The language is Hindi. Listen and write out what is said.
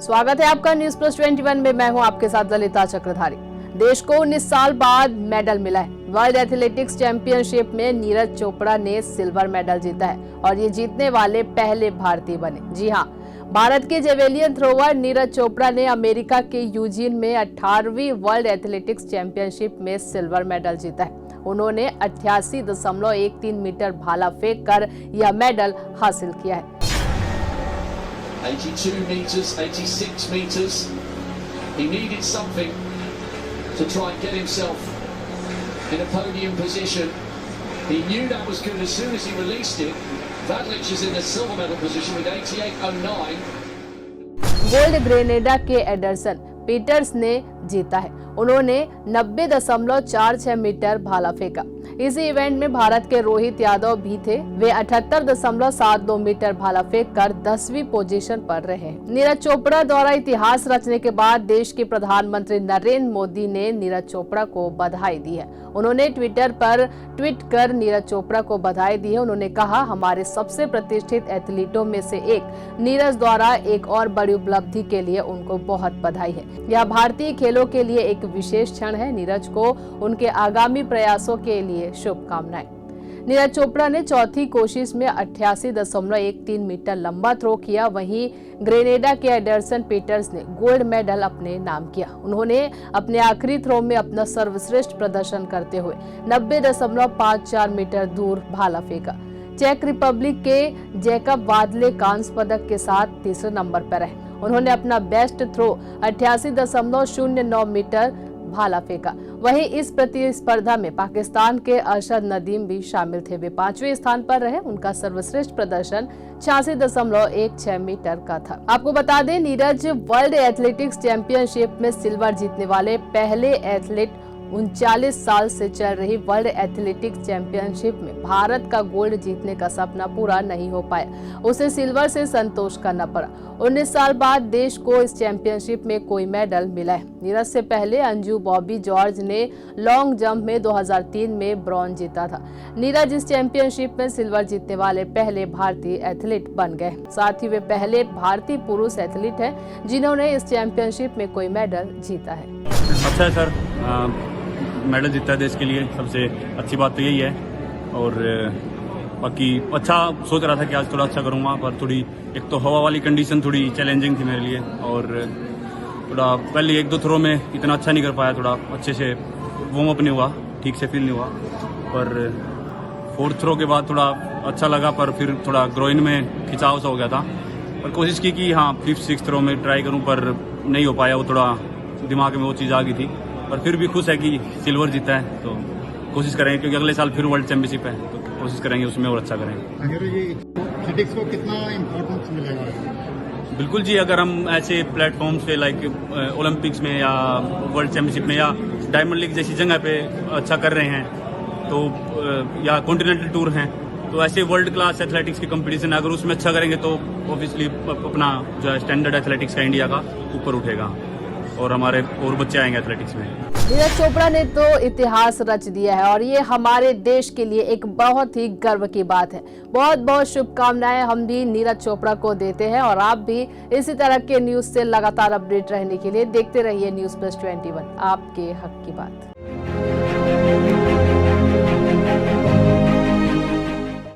स्वागत है आपका न्यूज प्लस 21 में। मैं हूं आपके साथ ललिता चक्रधारी। देश को 19 साल बाद मेडल मिला है। वर्ल्ड एथलेटिक्स चैंपियनशिप में नीरज चोपड़ा ने सिल्वर मेडल जीता है और ये जीतने वाले पहले भारतीय बने। जी हां, भारत के जेवेलियन थ्रोवर नीरज चोपड़ा ने अमेरिका के यूजीन में 18वीं वर्ल्ड एथलेटिक्स चैंपियनशिप में सिल्वर मेडल जीता है। उन्होंने 88.13 मीटर भाला फेंक कर यह मेडल हासिल किया है। 82 meters, 86 meters. He needed something to try and get himself in a podium position. He knew that was good as soon as he released it. Vadlich is in the silver medal position with 88.09. Gold Grenada के एडरसन पीटर्स ने जीता है। उन्होंने 90.46 मीटर भाला फेंका। इसी इवेंट में भारत के रोहित यादव भी थे। वे 78.72 मीटर भाला फेंक कर 10वीं पोजीशन पर रहे। नीरज चोपड़ा द्वारा इतिहास रचने के बाद देश के प्रधानमंत्री नरेंद्र मोदी ने नीरज चोपड़ा को बधाई दी है। उन्होंने ट्विटर पर ट्वीट कर नीरज चोपड़ा को बधाई दी है। उन्होंने कहा, हमारे सबसे प्रतिष्ठित एथलीटों में से एक नीरज द्वारा एक और बड़ी उपलब्धि के लिए उनको बहुत बधाई है। यह भारतीय खेलों के लिए एक विशेष क्षण है। नीरज को उनके आगामी प्रयासों के लिए शुभकामनाएं। नीरज चोपड़ा ने चौथी कोशिश में 88.13 मीटर लंबा थ्रो किया। वहीं ग्रेनेडा के एडरसन पीटर्स ने गोल्ड मेडल अपने नाम किया। उन्होंने अपने आखिरी थ्रो में अपना सर्वश्रेष्ठ प्रदर्शन करते हुए 90.54 मीटर दूर भाला फेंका। चेक रिपब्लिक के जैकब वादले कांस्य पदक के साथ तीसरे नंबर पर रहे। उन्होंने अपना बेस्ट थ्रो 88.09 मीटर भाला फेंका। वहीं इस प्रतिस्पर्धा में पाकिस्तान के अरशद नदीम भी शामिल थे। वे 5वें स्थान पर रहे। उनका सर्वश्रेष्ठ प्रदर्शन 86.16 मीटर का था। आपको बता दें, नीरज वर्ल्ड एथलेटिक्स चैंपियनशिप में सिल्वर जीतने वाले पहले एथलीट 39 साल से चल रही वर्ल्ड एथलेटिक्स चैंपियनशिप में भारत का गोल्ड जीतने का सपना पूरा नहीं हो पाया। उसे सिल्वर से संतोष करना पड़ा। 19 साल बाद देश को इस चैंपियनशिप में कोई मेडल मिला है। नीरज से पहले अंजू बॉबी जॉर्ज ने लॉन्ग जंप में 2003 में ब्रॉन्ज जीता था। नीरज इस चैंपियनशिप में सिल्वर जीतने वाले पहले भारतीय एथलीट बन गए। साथ ही वे पहले भारतीय पुरुष एथलीट हैं जिन्होंने इस चैंपियनशिप में कोई मेडल जीता है। अच्छा है सर, मेडल जीता है देश के लिए, सबसे अच्छी बात तो यही है। और बाकी अच्छा सोच रहा था कि आज थोड़ा अच्छा करूँगा, पर थोड़ी एक तो हवा वाली कंडीशन थोड़ी चैलेंजिंग थी मेरे लिए और थोड़ा पहले 1-2 थ्रो में इतना अच्छा नहीं कर पाया। थोड़ा अच्छे से वार्म अप नहीं हुआ, ठीक से फील नहीं हुआ। पर 4th थ्रो के बाद थोड़ा अच्छा लगा, पर फिर थोड़ा ग्रोइन में खिंचाव सा हो गया था। पर कोशिश की कि हाँ 5th-6th थ्रो में ट्राई करूँ, पर नहीं हो पाया। वो थोड़ा दिमाग में वो चीज़ आ गई थी। पर फिर भी खुश है कि सिल्वर जीता है, तो कोशिश करेंगे क्योंकि अगले साल फिर वर्ल्ड चैंपियनशिप है, तो कोशिश करेंगे उसमें और अच्छा करेंगे। अगर ये एथलेटिक्स को कितना इम्पोर्टेंस मिलेगा? बिल्कुल जी, अगर हम ऐसे प्लेटफॉर्म्स पे लाइक ओलंपिक्स में या वर्ल्ड चैंपियनशिप में या डायमंड लीग जैसी जगह पे अच्छा कर रहे हैं, तो या कॉन्टिनेंटल टूर हैं, तो ऐसे वर्ल्ड क्लास एथलेटिक्स की कंपटीशन अगर उसमें अच्छा करेंगे तो ऑब्वियसली अपना जो है स्टैंडर्ड एथलेटिक्स का इंडिया का ऊपर उठेगा और हमारे और बच्चे आएंगे एथलेटिक्स में। नीरज चोपड़ा ने तो इतिहास रच दिया है और ये हमारे देश के लिए एक बहुत ही गर्व की बात है। बहुत बहुत शुभकामनाएं हम भी नीरज चोपड़ा को देते हैं और आप भी इसी तरह के न्यूज से लगातार अपडेट रहने के लिए देखते रहिए न्यूज प्लस 21, आपके हक की बात।